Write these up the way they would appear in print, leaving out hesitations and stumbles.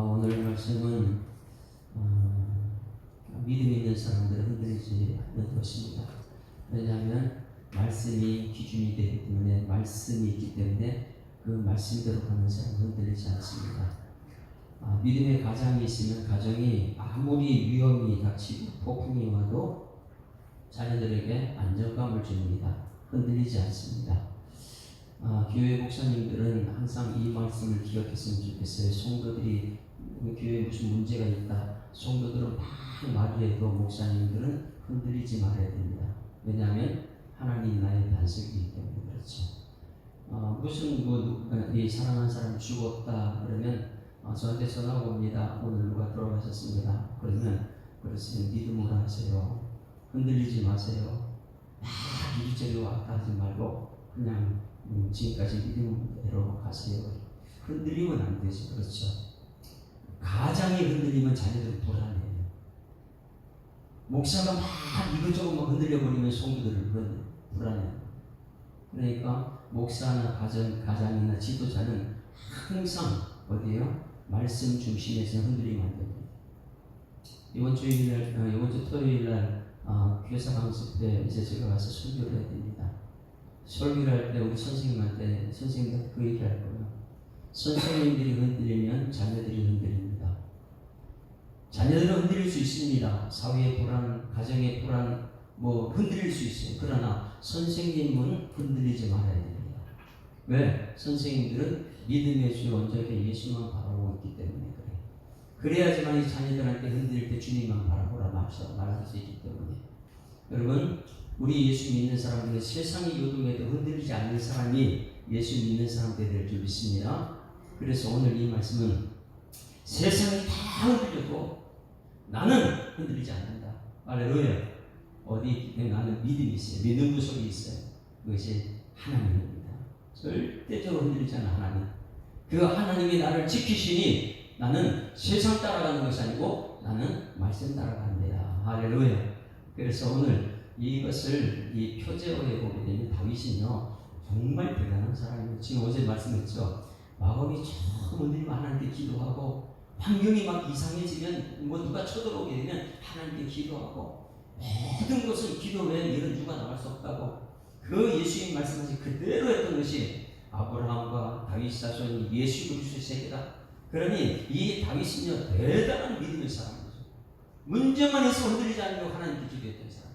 오늘 말씀은 믿음 있는 사람들을 흔들리지 않는 것입니다. 왜냐하면 말씀이 기준이 되기 때문에, 말씀이 있기 때문에 그 말씀대로 가는 사람은 흔들리지 않습니다. 믿음의 가정이 있으면 가정이 아무리 위험이 닥치고 폭풍이 와도 자녀들에게 안정감을 줍니다. 흔들리지 않습니다. 교회 목사님들은 항상 이 말씀을 기억했으면 좋겠어요. 성도들이 교회에 무슨 문제가 있다, 성도들은 막 말을 해도 목사님들은 흔들리지 말아야 됩니다. 왜냐하면 하나님이 나의 반석이기 때문에 그렇죠. 무슨 이 사랑하는 사람 죽었다 그러면 저한테 전화가 옵니다. 오늘 누가 돌아가셨습니다. 그러면 그렇으면 믿음으로 하세요. 흔들리지 마세요. 이리저리 왔다 하지 말고 그냥 지금까지 믿음대로 가세요. 흔들리면 안 되죠. 그렇죠. 가장이 흔들리면 자녀들은 불안해요. 목사가 막 이것저것 막 흔들려버리면 성도들은 불안해요. 그러니까 목사나 가장이나 지도자는 항상 어디에요? 말씀 중심에서 흔들리면 안 됩니다. 이번 주 토요일날 교사 강습 때 이제 제가 가서 설교를 해야 됩니다. 설교를 할 때 우리 선생님한테 그 얘기 할 거예요. 선생님들이 흔들리면 자녀들이 흔들립니다. 자녀들은 흔들릴 수 있습니다. 사회의 불안, 가정의 불안, 흔들릴 수 있어요. 그러나 선생님은 흔들리지 말아야 됩니다. 왜? 선생님들은 믿음의 주 원작에 예수만 바라보고 있기 때문에 그래요. 그래야지만 이 자녀들한테 흔들릴 때 주님만 바라보라 말할 수 있기 때문에. 여러분, 우리 예수 믿는 사람들은 세상이 요동해도 흔들리지 않는 사람이 예수 믿는 사람들이 될 줄 믿습니다. 그래서 오늘 이 말씀은 세상이 다 흔들려도 나는 흔들리지 않는다. 할렐루야. 어디 나는 믿음이 있어요. 믿음 구석이 있어요. 그것이 하나님입니다. 절대적으로 흔들리지 않는 하나님. 그 하나님이 나를 지키시니 나는 세상 따라가는 것이 아니고 나는 말씀 따라갑니다. 할렐루야. 그래서 오늘 이것을 이 표제어에 보게 되면 다윗은요 정말 대단한 사람이에요. 지금 어제 말씀했죠. 마음이 좀 흔들리면 하나님께 기도하고, 환경이 막 이상해지면 누가 쳐들어오게 되면 하나님께 기도하고, 모든 것은 기도 외에 이런 이유가 나갈 수 없다고 그 예수님 말씀하신 그대로 했던 것이 아브라함과 다윗 자손이 예수 그리스도의 세계다. 그러니 이 다윗은요 대단한 믿음의 사람이죠. 문제만 있으면 흔들리지 않고 하나님께 기도했던 사람.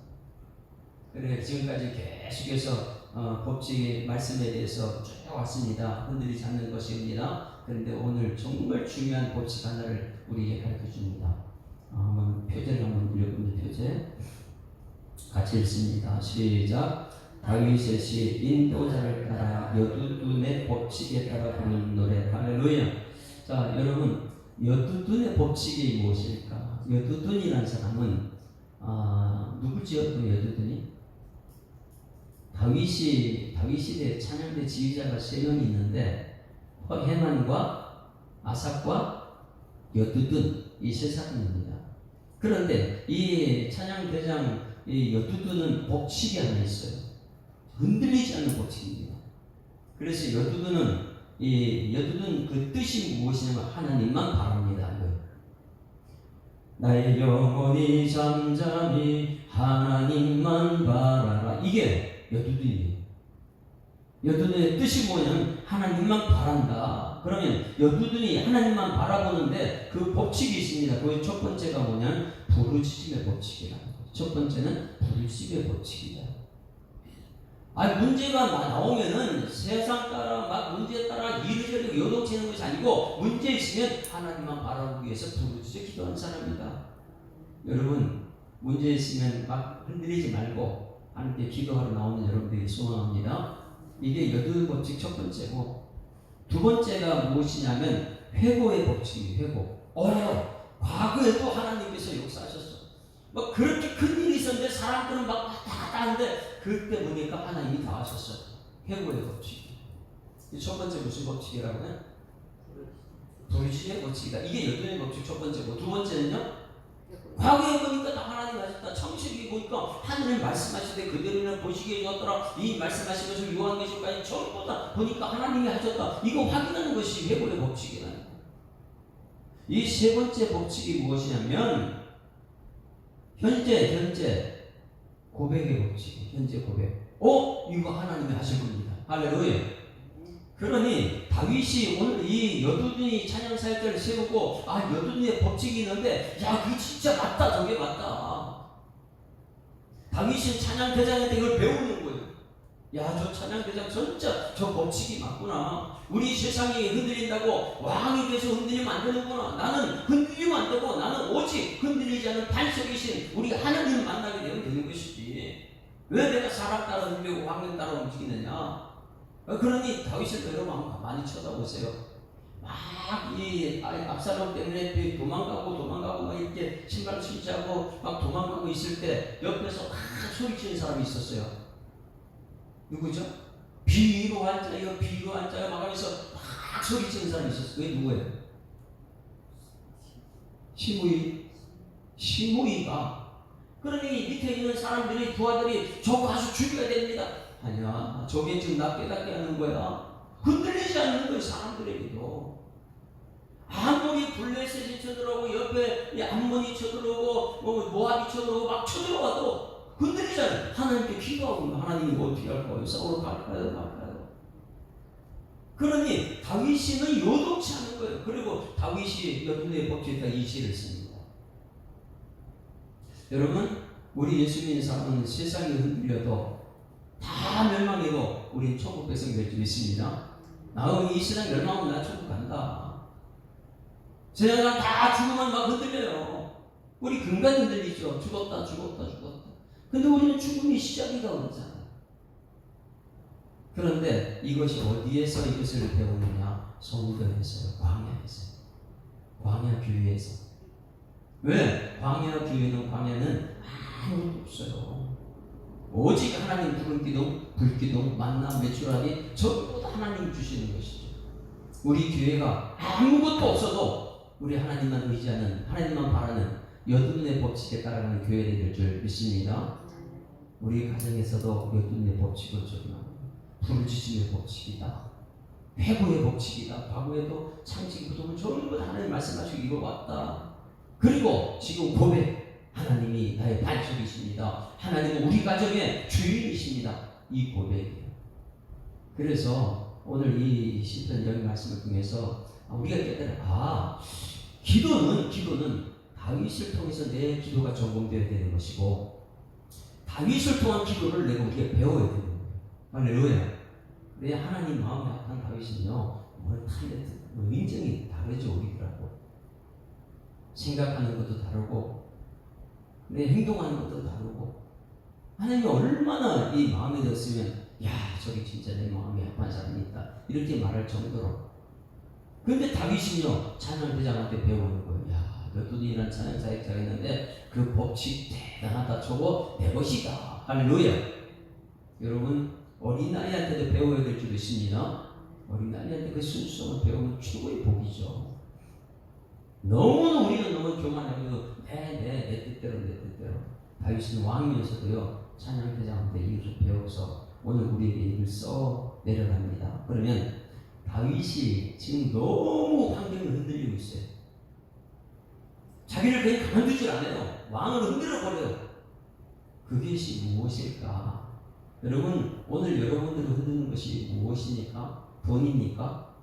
그래 지금까지 계속해서 법칙의 말씀에 대해서 쭉 왔습니다. 흔들리지 않는 것입니다. 그런데 오늘 정말 중요한 법칙 하나를 우리에게 가르쳐 줍니다. 한번 표제를 한번 읽어보면 표제 같이 읽습니다. 시작. 다윗의 시 인도자를 따라 여두둔의 법칙에 따라 부르는 노래. 할렐루야. 자 여러분, 여두둔의 법칙이 무엇일까? 여두둔이라는 사람은 누굴 지었던 여두둔이? 다윗시대 찬양대 지휘자가 3명이 있는데 헤만과 아삽과 여두둔 이 3사람입니다. 그런데 이 찬양대장 이 여두둔은 법칙이 하나 있어요. 흔들리지 않는 법칙입니다. 그래서 여두둔 그 뜻이 무엇이냐면 하나님만 바랍니다. 나의 영혼이 잠잠히 하나님만 바라라. 이게 여두둔이에요. 여두둔의 뜻이 뭐냐면 하나님만 바란다. 그러면 여두둔이 하나님만 바라보는데 그 법칙이 있습니다. 그 첫 번째가 뭐냐면 부르짖음의 법칙이라는 거예요. 첫 번째는 부르짖음의 법칙이다. 문제가 나오면은 세상 따라 막 문제에 따라 이리저리 요동치는 것이 아니고 문제 있으면 하나님만 바라보기 위해서 부르짖어 기도하는 사람이다. 여러분, 문제 있으면 막 흔들리지 말고 하나님께 기도하러 나오는 여러분들이 소원합니다. 이게 여두 법칙 첫 번째고, 두 번째가 무엇이냐면 회고의 법칙이에요. 회고. 과거에도 하나님께서 역사하셨어. 그렇게 큰 일이 있었는데 사람들은 막 왔다 갔다 하는데 그때 보니까 하나님이 다 하셨어요. 회고의 법칙. 첫 번째 무슨 법칙이라고 해요? 부르짖음의 법칙이다. 이게 여두의 법칙 첫 번째고, 두 번째는요? 과거에 보니까 다 하나님 하셨다. 창세기 보니까 하나님 말씀하시되 그대로는 보시기에 좋았더라. 이 말씀하신 것을 요한계시록까지 전부 다 보니까 하나님이 하셨다. 이거 확인하는 것이 회고의 법칙이라는 거예요. 이 세 번째 법칙이 무엇이냐면 현재 고백의 법칙. 현재 고백. 이거 하나님이 하실 겁니다. 할렐루야. 그러니 다윗이 오늘 이 여두둔이 찬양사역자를 세우고 여두둔의 법칙이 있는데 그게 진짜 맞다, 저게 맞다. 다윗은 찬양대장한테 이걸 배우는 거예요. 저 찬양대장 진짜 저 법칙이 맞구나. 우리 세상이 흔들린다고 왕이 돼서 흔들리면 안 되는구나. 나는 흔들리면 안 되고 나는 오직 흔들리지 않는 반석이신 우리 하나님을 만나게 되는 것이지. 왜 내가 사람 따라 흔들리고 왕년 따라 움직이느냐. 그러니 다윗을 여러분 한번 가만히 쳐다보세요. 막 이 압살롬 때문에 도망가고 막 이렇게 신발 신자고 막 도망가고 있을 때 옆에서 막 소리치는 사람이 있었어요. 누구죠? 비로 앉아요 막 하면서 막 소리치는 사람이 있었어요. 그게 누구예요? 시므이가. 그러니 밑에 있는 사람들이 부하들이 저거 가서 죽여야 됩니다. 아니야, 저게 지금 나 깨닫게 하는 거야. 흔들리지 않는 거예요. 사람들에게도 아무리 블레셋이 쳐들어오고 옆에 암몬이 쳐들어오고 모압이 쳐들어오고 막 쳐들어와도 흔들리지 않아요. 하나님께 기도하고 하나님이 어떻게 할까요? 싸우러 갈까요? 그러니 다윗이는 요동치 않은 거예요. 그리고 다윗이 여두둔의 법칙에다 이 시를 씁니다. 여러분, 우리 예수 믿는 사람은 세상이 흔들려도 다 멸망해도 우린 천국 백성이 될 줄 믿습니다. 이 세상 멸망하면 나 천국 간다. 세상 다 죽으면 막 흔들려요. 우리 근간 흔들리죠. 죽었다. 근데 우리는 죽음이 시작이다 그러잖아요. 그런데 이것이 어디에서 이것을 배우느냐? 성전에서요. 광야 교회에서. 왜? 광야는 아무것도 없어요. 오직 하나님 부른 기둥, 불기둥, 만나, 메추라기 전부 다 하나님 주시는 것이죠. 우리 교회가 아무것도 없어도 우리 하나님만 의지하는, 하나님만 바라는 여두둔의 법칙에 따라가는 교회가 될 줄 믿습니다. 우리 가정에서도 여두둔의 법칙을 적용합니다. 부르짖음의 법칙이다. 회고의 법칙이다. 과거에도 창직 부동을 전부 다 하나님 말씀하시고 이뤄왔다. 그리고 지금 고백, 하나님이 나의 반석이십니다. 하나님은 우리 가정의 주인이십니다. 이 고백이에요. 그래서 오늘 이 시편 여기 말씀을 통해서 우리가 깨달아, 기도는 다윗을 통해서 내 기도가 점검되어야 되는 것이고, 다윗을 통한 기도를 내가 우리가 배워야 되는 거예요. 할렐루야. 내 하나님 마음에 합한 다윗은요, 인정이 다르죠. 우리들하고 생각하는 것도 다르고 내 행동하는 것도 다르고, 하나님이 얼마나 이 마음에 들었으면 저기 진짜 내 마음에 합한 사람이 있다 이렇게 말할 정도로. 그런데 다윗은요, 찬양대장한테 배우는 거예요. 여두둔이라는 찬양사역자가 있는데 그 법칙 대단하다. 저거 내 것이다. 할렐루야. 여러분, 어린아이한테도 배워야 될 줄 믿습니다. 어린아이한테 그 순수함을 배우면 최고의 복이죠. 우리는 너무 교만하고 내 뜻대로. 다윗은 왕이면서도요, 찬양대장한테 이것을 배워서 오늘 우리에게 이걸 써 내려갑니다. 그러면 다윗이 지금 너무 환경을 흔들리고 있어요. 자기를 그냥 가만두질 않아요. 왕을 흔들어버려요. 그것이 무엇일까? 여러분, 오늘 여러분들을 흔드는 것이 무엇입니까? 돈입니까?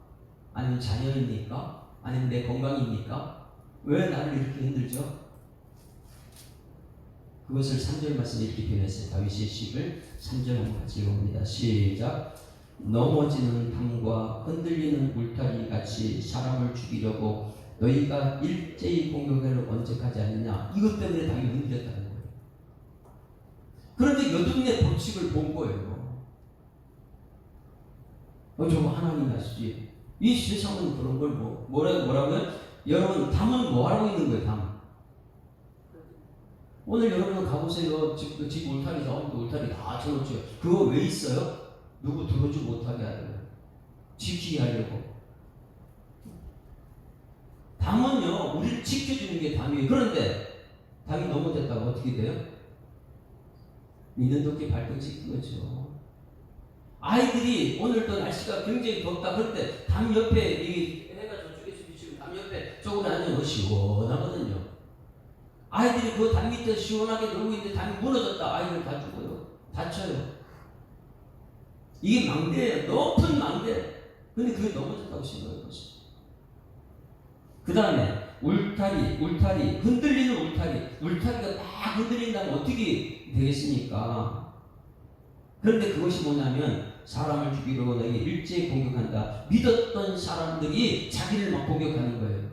아니면 자녀입니까? 아니면 내 건강입니까? 왜 나를 이렇게 흔들죠? 그것을 3절 말씀에 이렇게 표현했어요. 다윗의 시를 3절 한번 같이 읽어봅니다. 시작. 넘어지는 담과 흔들리는 울타리 같이 사람을 죽이려고 너희가 일제히 공격을 언제까지 하느냐. 이것 때문에 당연히 흔들렸다는 거예요. 그런데 여두둔의 법칙을 본 거예요. 저거 하나님 하시지. 이 세상은 그런 걸 뭐라고요? 여러분, 담은 뭐 하고 있는 거예요? 담. 오늘 여러분 가보세요. 집 울타리 나오고 울타리 다 쳐놓죠. 그거 왜 있어요? 누구 들어오지 못하게 하려고. 지키게 하려고. 담은요, 우리를 지켜주는 게 담이에요. 그런데 담이 넘어졌다고 어떻게 돼요? 미는 도끼 발등 찍힌 거죠. 아이들이 오늘도 날씨가 굉장히 덥다. 그런데 담 옆에 이 해가 저쪽에서 비치고 담 옆에 쪼그려 앉으면 시원하거든요. 아이들이 그 담 밑에 시원하게 놀고 있는데 담이 무너졌다. 아이들 다 죽어요. 다쳐요. 이게 망대예요. 높은 망대. 근데 그게 넘어졌다고 생각해 보세요. 그 다음에 울타리, 흔들리는 울타리가 막 흔들린다면 어떻게 되겠습니까? 그런데 그것이 뭐냐면 사람을 죽이려고 너에게 일제히 공격한다. 믿었던 사람들이 자기를 막 공격하는 거예요.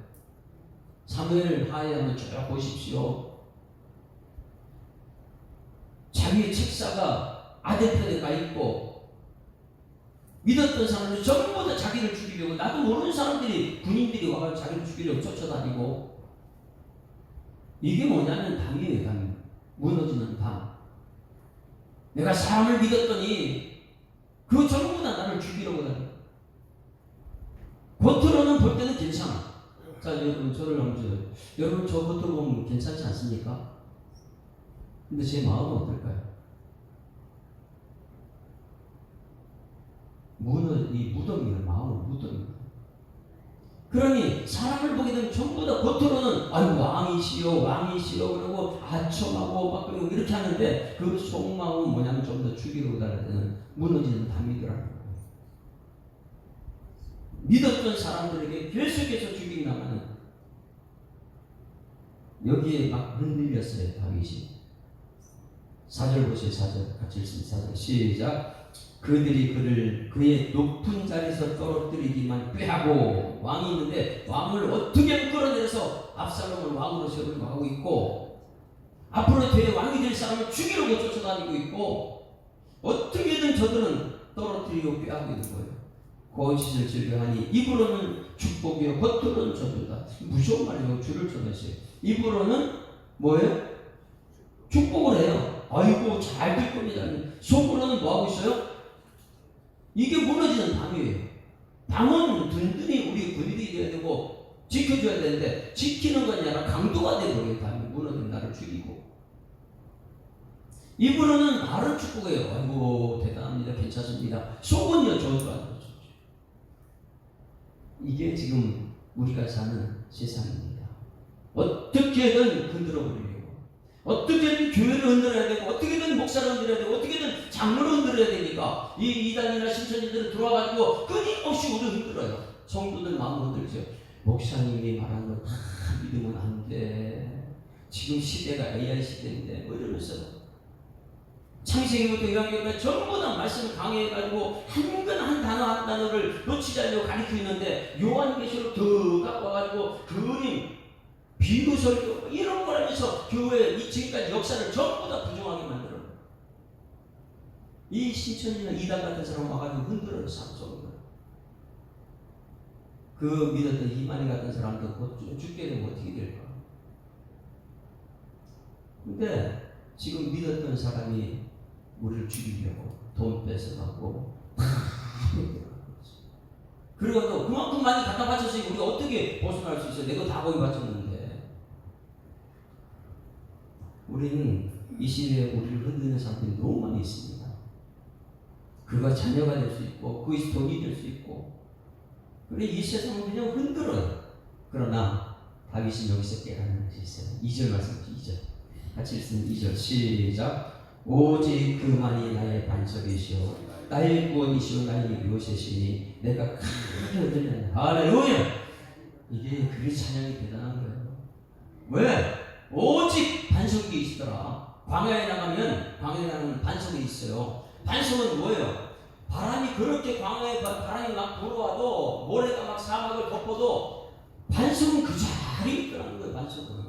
사무엘 하에 한번 쭉 보십시오. 자기의 책사가 아델편에 가 있고 믿었던 사람들이 전부 다 자기를 죽이려고, 나도 모르는 사람들이, 군인들이 와서 자기를 죽이려고 쫓아다니고. 이게 뭐냐면 담이에요. 담. 무너지는 담. 내가 사람을 믿었더니 그 전부 다 나를 죽이려고 다녀. 겉으로는 볼 때는 괜찮아. 자, 여러분 저를 한번 보세요. 여러분 저 겉으로 보면 괜찮지 않습니까? 근데 제 마음은 어떨까요? 이 무덤이에요. 마음은 무덤이에요. 그러니 사람을 보게 되면 전부 다 겉으로는 아유 왕이시여 그러고 아첨하고 막 그러고 이렇게 하는데 그 속마음은 뭐냐면 좀 더 죽이려고 달라는 무너지는 담이더라고요. 믿었던 사람들에게 계속해서 죽이나마는 여기에 막 흔들렸어요. 다윗이. 4절 보세요. 4절 같이 읽습니다. 4절 시작. 그들이 그의 높은 자리에서 떨어뜨리기만 꾀하고, 왕이 있는데 왕을 어떻게든 끌어내려서 압살롬을 왕으로 세우려고 하고 있고, 앞으로 왕이 될 사람을 죽이려고 쫓아다니고 있고, 어떻게든 저들은 떨어뜨리고 꾀하고 있는 거예요. 거짓을 즐겨하니 입으로는 축복이요 겉으로는 저주다. 무서운 말이에요. 줄을 쳐냈어요. 입으로는 뭐예요? 축복을 해요. 아이고 잘 될 겁니다. 속으로는 뭐하고 있어요? 이게 무너지는 담이에요. 담은 든든히 우리 군인이 돼야 되고 지켜줘야 되는데, 지키는 건 아니라 강도가 되버려요. 담이 무너진 나를 죽이고. 입으로는 말을 축복해요. 아이고 대단합니다. 괜찮습니다. 속은요 저주하는 거죠. 이게 지금 우리가 사는 세상입니다. 어떻게든 흔들어 버리려고, 어떻게든 교회를 흔들어야 되고, 어떻게든 목사를 흔들어야 되고, 어떻게든 장로를 흔들어야 되니까 이 이단이나 신천지들은 들어와가지고 끊임없이 우리를 흔들어요. 성도들 마음을 흔들죠. 목사님이 말한 거 다 믿으면 안 돼. 지금 시대가 AI 시대인데 뭐 이러면서 창세기부터 요한계시까지 전부 다 말씀을 강해가지고 한 단어를 놓치지 않으려고 가르치고 있는데, 요한계시록 더 갖고 와가지고 그림, 비유 설교 이런 걸 하면서 교회 지금까지 역사를 전부 다 부정하게 만들어요. 이 신천지나 이단 같은 사람 와가지고 흔들어요. 상속을. 그 믿었던 이만희 같은 사람도 곧 죽게 되면 어떻게 될까? 근데 지금 믿었던 사람이 우리를 죽이려고 돈 뺏어가고 그리고 그만큼 많이 갖다 바쳤으니 우리가 어떻게 벗어날 수 있어요? 내가 다 거기 바쳤는데. 우리는 이 시대에 우리를 흔드는 사람들이 너무 많이 있습니다. 그가 자녀가 될 수 있고 그것이 돈이 될 수 있고, 그래 이 세상은 그냥 흔들어요. 그러나 다윗이 여기서 깨닫는 것이 있어요. 2절 말씀 2절 같이 읽습니다. 2절 시작. 오직 그만이 나의 반석이시오 나의 구원이시오 나의 요새시니 내가 크게 흔들렸네. 할렐루야. 이게 그게 찬양이 대단한 거예요. 왜? 오직 반석이 있더라. 광야에 나가면 반석이 있어요. 반석은 뭐예요? 바람이 그렇게 광야에 바람이 막 불어와도, 모래가 막 사막을 덮어도 반석은 그 자리에 있더라는 거예요. 반석은.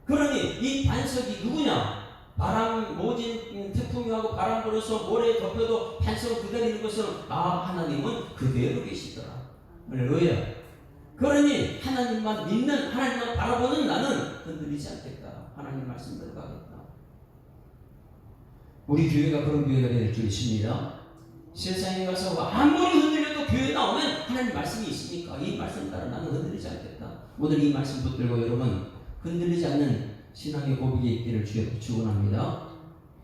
그러니 이 반석이 누구냐? 바람, 모진, 태풍이 하고 바람 불어서 모래에 덮여도 반석은 그대로 있는 것은 하나님은 그대로 계시더라. 할렐루야. 그러니 하나님만 믿는, 하나님만 바라보는 나는 흔들리지 않겠다. 하나님 말씀대로 가겠다. 우리 교회가 그런 교회가 될 줄 믿습니다. 세상에 가서 아무리 흔들려도 교회 나오면 하나님 말씀이 있으니까 이 말씀 따라 나는 흔들리지 않겠다. 오늘 이 말씀 붙들고 여러분 흔들리지 않는 신앙의 고백이 있기를 주여 축원합니다.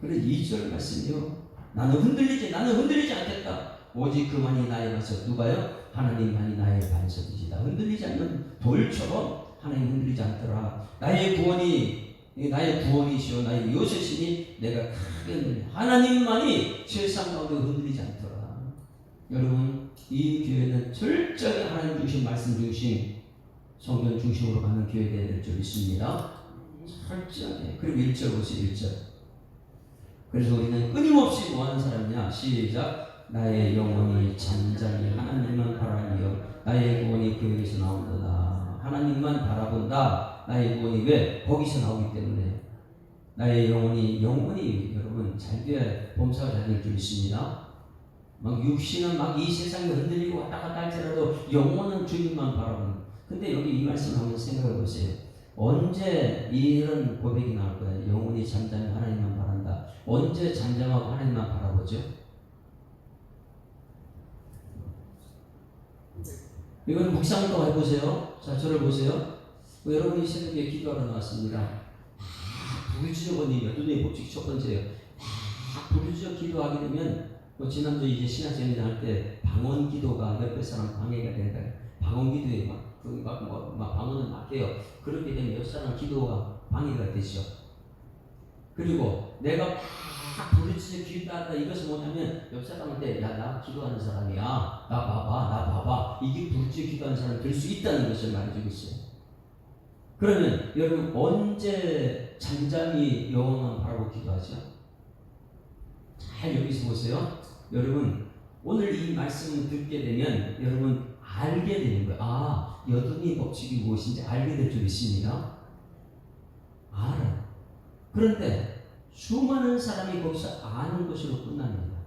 그래 2절 말씀이요. 나는 흔들리지 않겠다. 오직 그만이 나의 반석. 누가요? 하나님만이 나의 반석이시다. 흔들리지 않는 돌처럼 하나님 흔들리지 않더라. 나의 구원이시오 나의 요새시니 내가 크게 흔들려. 하나님만이 세상 가운데 흔들리지 않더라. 여러분, 이 교회는 철저히 하나님 중심, 말씀 중심, 성경 중심으로 가는 교회가 될 줄 믿습니다. 철저하게. 그리고 1절 보세요. 1절. 그래서 우리는 끊임없이 뭐 하는 사람이냐? 시작. 나의 영혼이 잠잠히 하나님만 바라며 나의 구원이 교회에서 나온다. 하나님만 바라본다. 나의 구원이 왜? 거기서 나오기 때문에. 나의 영혼이 여러분 잘 돼야 범사가 잘 될 줄 믿습니다. 막 육신은 막 이 세상에 흔들리고 왔다 갔다 할지라도 영혼은 주님만 바라보는. 근데 여기 이 말씀 한번 생각해 보세요. 언제 이런 고백이 나올 거예요? 영혼이 잠잠히 하나님만 바란다. 언제 잠잠하고 하나님만 바라보죠? 이건 묵상을 또 해보세요. 자, 저를 보세요. 여러분이 새벽에 기도하러 나왔습니다. 부르짖어버리면 눈의 법칙 첫 번째예요. 부르짖어 기도하게 되면 지난주 이제 신학생활 할 때 방언 기도가 옆에 사람 방해가 된다. 방언 기도에 막 방언을 막 해요. 그렇게 되면 옆 사람 기도가 방해가 되죠. 그리고 내가 막 부르짖어 기도한다 이것을 못하면 옆 사람한테 야, 나 기도하는 사람이야. 나 봐봐. 이게 부르짖어 기도하는 사람이 될 수 있다는 것을 말해주고 있어요. 그러면 여러분 언제 잠잠히 영혼만 바라보고 기도하죠? 잘 여기서 보세요. 여러분 오늘 이 말씀을 듣게 되면 여러분 알게 되는 거예요. 아, 여든의 법칙이 무엇인지 알게 될 줄 믿습니다. 알아요. 그런데 수많은 사람이 거기서 아는 것으로 끝납니다.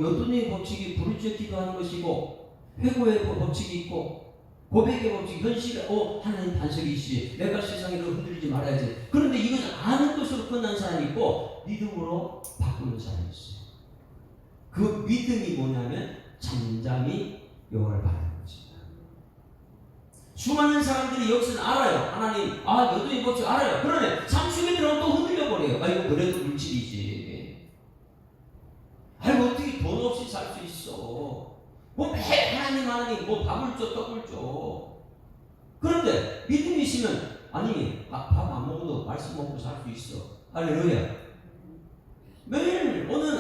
여든의 법칙이 부르짖어 기도하는 것이고 회고의 법칙이 있고 고백의 법칙, 현실에 하나님 반석이시지 내가 세상으로 흔들리지 말아야지. 그런데 이것을 아는 것으로 끝난 사람이 있고 믿음으로 바꾸는 사람이 있어요. 그 믿음이 뭐냐면 잠잠히 여호와를 바라는 것입니다. 수많은 사람들이 여기서는 알아요. 하나님, 여든의 법칙 알아요. 그러네. 잠시에 들어가면 또 흔들려버려요. 이거 그래도 물질이지. 어떻게 돈 없이 살 수 있어. 매일 하나님 밥을 줘 떡을 줘. 그런데 믿음이 있으면 밥 안 먹어도 말씀 먹고 살 수 있어. 할렐루야. 매일 오늘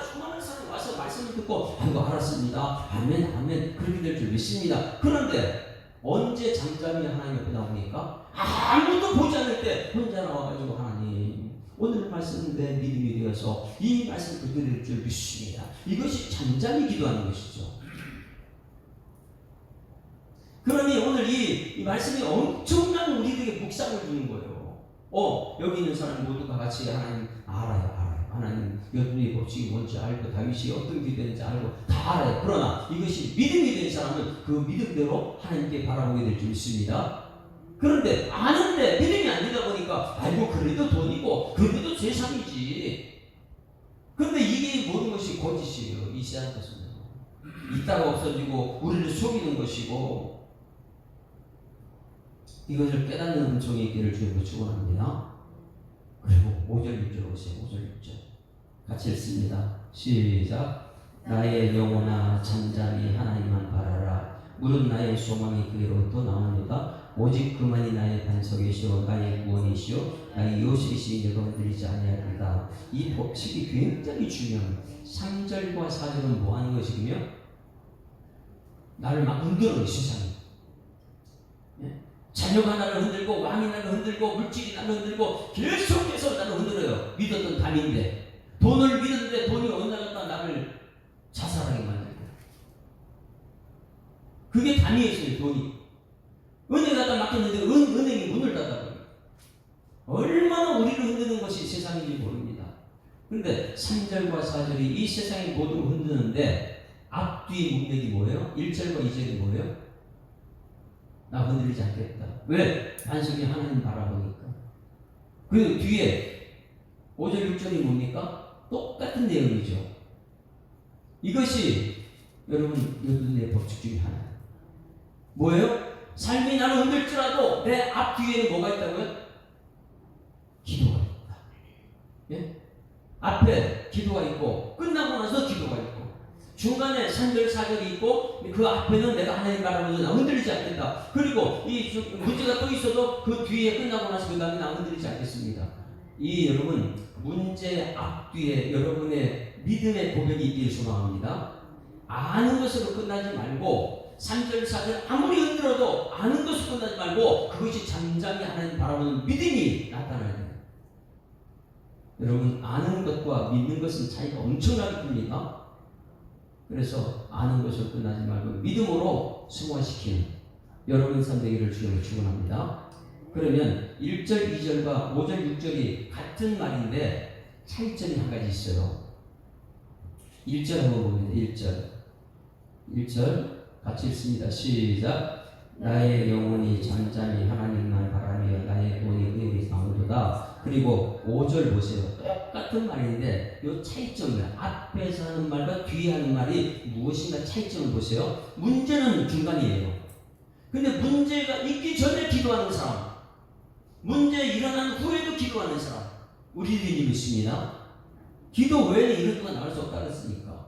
수많은 사람이 와서 말씀을 듣고 알았습니다. 아멘 그렇게 될 줄 믿습니다. 그런데 언제 잠잠히 하나님 옆에 나오니까 아무도 보지 않을 때 혼자 나와가지고 하나님 오늘 말씀은 내 믿음이 되어서 이 말씀 듣게 될 줄 믿습니다. 이것이 잠잠히 기도하는 것이죠. 그러니 오늘 이 말씀이 엄청난 우리에게 묵상을 주는 거예요. 여기 있는 사람 모두가 같이 하나님 알아요. 하나님 여든의 법칙이 뭔지 알고 다윗이 어떤 기도했는지 알고 다 알아요. 그러나 이것이 믿음이 된 사람은 그 믿음대로 하나님께 바라보게 될 줄 믿습니다. 그런데 아는데 믿음이 안 되다 보니까 그래도 돈이고 그래도 세상이지. 그런데 이게 모든 것이 거짓이에요. 이 세상 것은 있다가 없어지고 우리를 속이는 것이고 이것을 깨닫는 은총이 있기를 주님으로 축원합니다. 그리고 5절 6절 오세요. 5절 6절 같이 읽습니다. 시작. 나의 영혼아 잠잠히 하나님만 바라라. 무릇 나의 소망이 그에로부터 나옵니다. 오직 그만이 나의 반석이시오 나의 구원이시오 나의 요새이시니 내가 흔들리지 아니하리다. 이 법칙이 굉장히 중요합니다. 3절과 4절은 뭐 하는 것이며 나를 막 흔들어요. 세상이. 자녀가 나를 흔들고 왕이 나를 흔들고 물질이 나를 흔들고 계속해서 나를 흔들어요. 믿었던 담인데 돈을 믿었는데 돈이 어느 날 갔다 나를 자살하게 만들고 그게 담이었어요. 돈이 은행 갖다 맡겼는데 은행이 문을 닫아버려요. 얼마나 우리를 흔드는 것이 세상인지 모릅니다. 그런데 3절과 4절이 이 세상의 모든 흔드는데 앞뒤 문맥이 뭐예요? 1절과 2절이 뭐예요? 나 흔들리지 않겠다. 왜? 반석이 하나님 바라보니까. 그 뒤에 5절 6절이 뭡니까? 똑같은 내용이죠. 이것이 여러분 여든의 법칙 중에 하나예요. 뭐예요? 삶이 나를 흔들지라도 내 앞뒤에는 뭐가 있다고요? 기도가 있다. 예? 앞에 기도가 있고 끝나고 나서 기도가 있고 중간에 3절 4절이 있고 그 앞에는 내가 하나님 바라보면서 나 흔들리지 않겠다. 그리고 이 문제가 또 있어도 그 뒤에 끝나고 나서 그 다음에 나 흔들리지 않겠습니다. 이 여러분 문제 앞뒤에 여러분의 믿음의 고백이 있기를 소망합니다. 아는 것으로 끝나지 말고 3절 4절 아무리 흔들어도 아는 것으로 끝나지 말고 그것이 잠잠히 하나님 바라보는 믿음이 나타나야 돼요. 여러분 아는 것과 믿는 것은 차이가 엄청나게 큽니다. 그래서 아는 것으로 끝나지 말고 믿음으로 승화시키는 여러분 삶 되기를 주님으로 축원합니다. 그러면 1절, 2절과 5절, 6절이 같은 말인데 차이점이 한 가지 있어요. 1절 한번 봅니다. 1절 같이 읽습니다. 시작. 나의 영혼이 잠잠히 하나님만 바라며 나의 돈이 의에 강도다. 그리고 5절 보세요. 똑같은 말인데 이 차이점을 앞에서 하는 말과 뒤에 하는 말이 무엇인가 차이점을 보세요. 문제는 중간이에요. 근데 문제가 있기 전에 기도하는 사람, 문제 일어난 후에도 기도하는 사람, 우리들이 믿습니다. 기도 외에는 이런 것가 나올 수 없다 그랬으니까.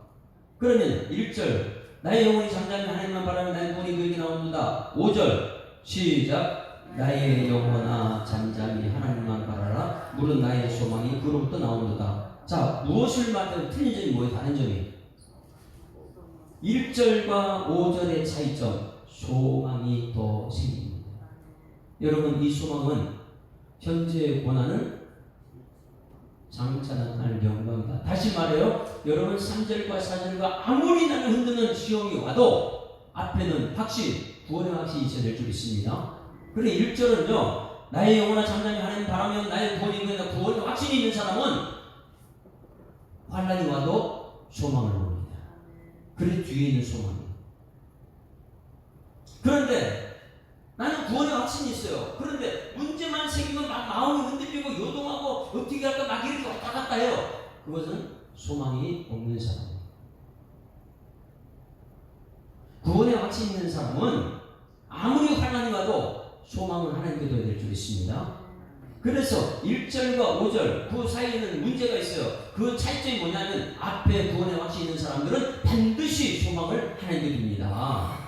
그러면 1절 나의 영혼이 잠잠히 하나님만 바라며 나의 돈이 그에게 나옵니다. 5절 시작. 나의 영혼아 잠잠히 하나님만 바라라. 물은 나의 소망이 그로부터 나옵니다. 자, 무엇을 말하면 틀린 점이 뭐예요? 다른 점이 1절과 5절의 차이점, 소망이 더 생깁니다. 여러분 이 소망은 현재의 고난은 장차 나타날 영광이다. 다시 말해요. 여러분 3절과 4절과 아무리 나를 흔드는 지형이 와도 앞에는 확신, 구원의 확신이 있어야 될 줄 있습니다. 그래 1절은요. 나의 영혼아 잠잠히 하나님 바라면 나의 구원이 있는 구원의 확신이 있는 사람은 환난이 와도 소망을 봅니다. 그래 뒤에 있는 소망이에요. 그런데 나는 구원의 확신이 있어요. 그런데 문제만 생기면 막 마음이 흔들리고 요동하고 어떻게 할까 막 이렇게 왔다 갔다 해요. 그것은 소망이 없는 사람이에요. 구원의 확신이 있는 사람은 아무리 환난이 와도 소망을 하나님께 둬야 될 줄 있습니다. 그래서 1절과 5절 그 사이에는 문제가 있어요. 그 차이점이 뭐냐면 앞에 구원의 확신이 있는 사람들은 반드시 소망을 하나님께 둡니다.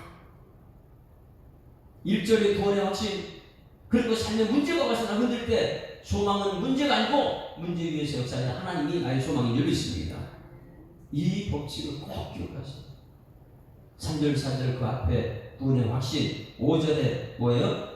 1절의 구원의 확신, 그리고 삶에 문제가 와서 나 흔들 때 소망은 문제가 아니고 문제 위에서 역사하는 하나님이 나의 소망인 줄 믿습니다. 이 법칙을 꼭 기억하세요. 3절 4절 그 앞에 구원의 확신, 5절에 뭐예요?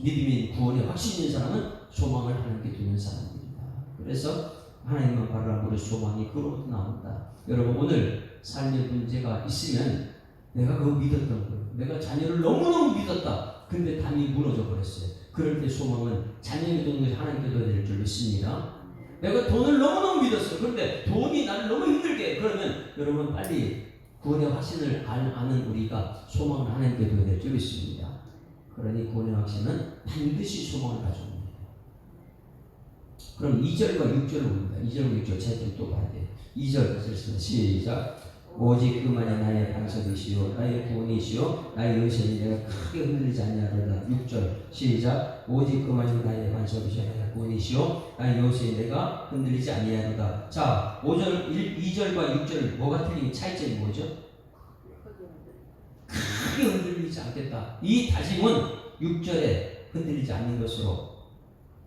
믿음이 구원의 확신 있는 사람은 소망을 하나님께 두는 사람입니다. 그래서 하나님만 바라보는 우리 소망이 그로부터 나온다. 여러분 오늘 삶의 문제가 있으면 내가 그거 믿었던 거예요. 내가 자녀를 너무너무 믿었다. 근데 담이 무너져 버렸어요. 그럴 때 소망은 자녀에게 두는 것이 하나님께 둬야 될 줄 믿습니다. 내가 돈을 너무너무 믿었어요. 그런데 돈이 나를 너무 힘들게 해. 그러면 여러분 빨리 구원의 확신을 아는 우리가 소망을 하나님께 둬야 될 줄 믿습니다. 그러니 구원의 확신은 반드시 소망을 가져옵니다. 그럼 2절과 6절을 봅니다. 2절과 6절 차이점 또 봐야 돼요. 2절 같이 읽습니다. 시작. 오직 그만이 나의 반석이시요 나의 구원이시요 나의 의신이 내가 크게 흔들리지 아니하리라. 6절 시작. 오직 그만이 나의 반석이시요 나의 구원이시요 나의 의신이 내가 흔들리지 아니하리라. 자 5절 2절과 6절 뭐가 틀린 차이점이 뭐죠? 크게 흔들리지 않겠다. 이 다짐은 6절에 흔들리지 않는 것으로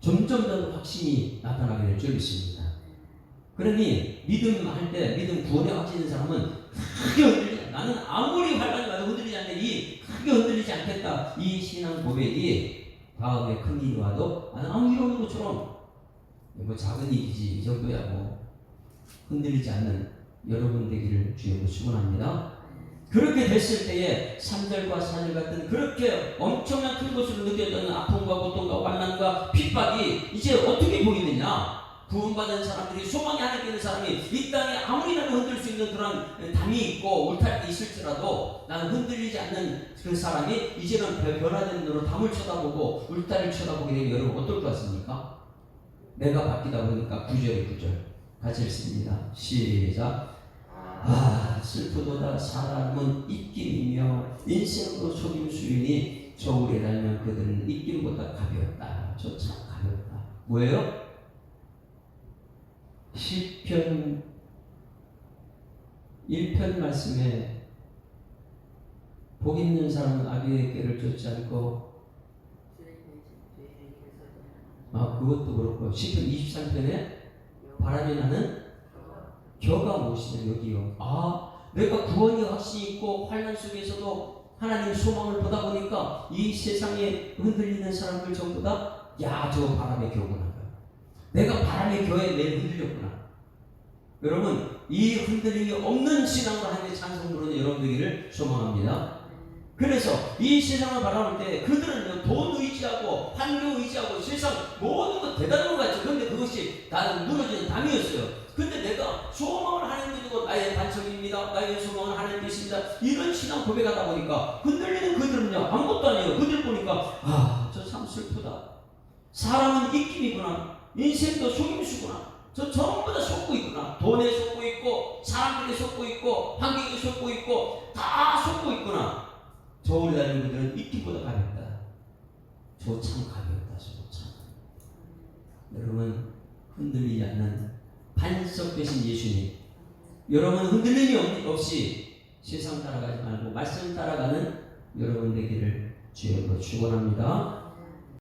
점점 더 확신이 나타나게 될 줄 믿습니다. 그러니 믿음 할 때 믿음 구원에 확신 있는 사람은 크게 흔들리지 않아. 나는 아무리 환난이 와도 흔들리지 않는데 이 크게 흔들리지 않겠다. 이 신앙 고백이 다음에 큰 일이 와도 나는 아무 일 없는 것처럼 뭐 작은 일이지 이 정도야 뭐 흔들리지 않는 여러분 되기를 주님으로 축원합니다. 그렇게 됐을 때에 3절과 4절 같은 그렇게 엄청난 큰 것으로 느꼈던 아픔과 고통과 환난과 핍박이 이제 어떻게 보이느냐? 구원받은 사람들이 소망이 하나님께 있는 사람이 이 땅에 아무리 나를 흔들 수 있는 그런 담이 있고 울타리가 있을지라도 나는 흔들리지 않는 그 사람이 이제는 변화된 눈으로 담을 쳐다보고 울타리를 쳐다보게 되면 여러분 어떨 것 같습니까? 내가 바뀌다 보니까 9절 같이 읽습니다. 시작. 슬프도다 사람은 입김이며 인생으로 속임수이니 저울에 달면 그들은 입김보다 가벼웠다. 저 참 가볍다. 뭐예요? 시편 1편 말씀에 복 있는 사람은 아비의 꾀를 쫓지 않고 그것도 그렇고 시편 23편에 바람이 나는 겨가 무엇이냐 여기요. 내가 구원의 확신이 있고 환난 속에서도 하나님 소망을 보다 보니까 이 세상에 흔들리는 사람들 전부 다 저 바람의 겨구나. 내가 바람의 겨에 매일 흔들렸구나. 여러분 이 흔들림이 없는 신앙으로 하나님의 찬송 부르는 여러분 되기를 소망합니다. 그래서 이 세상을 바라볼 때 그들은 돈 의지하고 환경 의지하고 세상 모든 것 대단한 것 같죠. 그런데 그것이 다 무너지는 담이었어요. 근데 내가 소망을 하나님 믿고 나의 반석입니다. 나의 소망은 하나님 계십니다. 이런 신앙 고백하다 보니까 흔들리는 그들은요 아무것도 아니에요. 그들 보니까 저 참 슬프다. 사람은 입김이구나. 인생도 속임수구나. 저 전부 다 속고 있구나. 돈에 속고 있고 사람들에 속고 있고 환경에 속고 있고 다 속고 있구나. 저 오래 다니는 분들은 입김보다 가볍다. 저 참 가볍다. 저 참. 여러분 흔들리지 않는 반석 되신 예수님. 여러분 흔들림이 없이 세상 따라가지 말고 말씀 따라가는 여러분 되기를 주의 이름으로 축원합니다.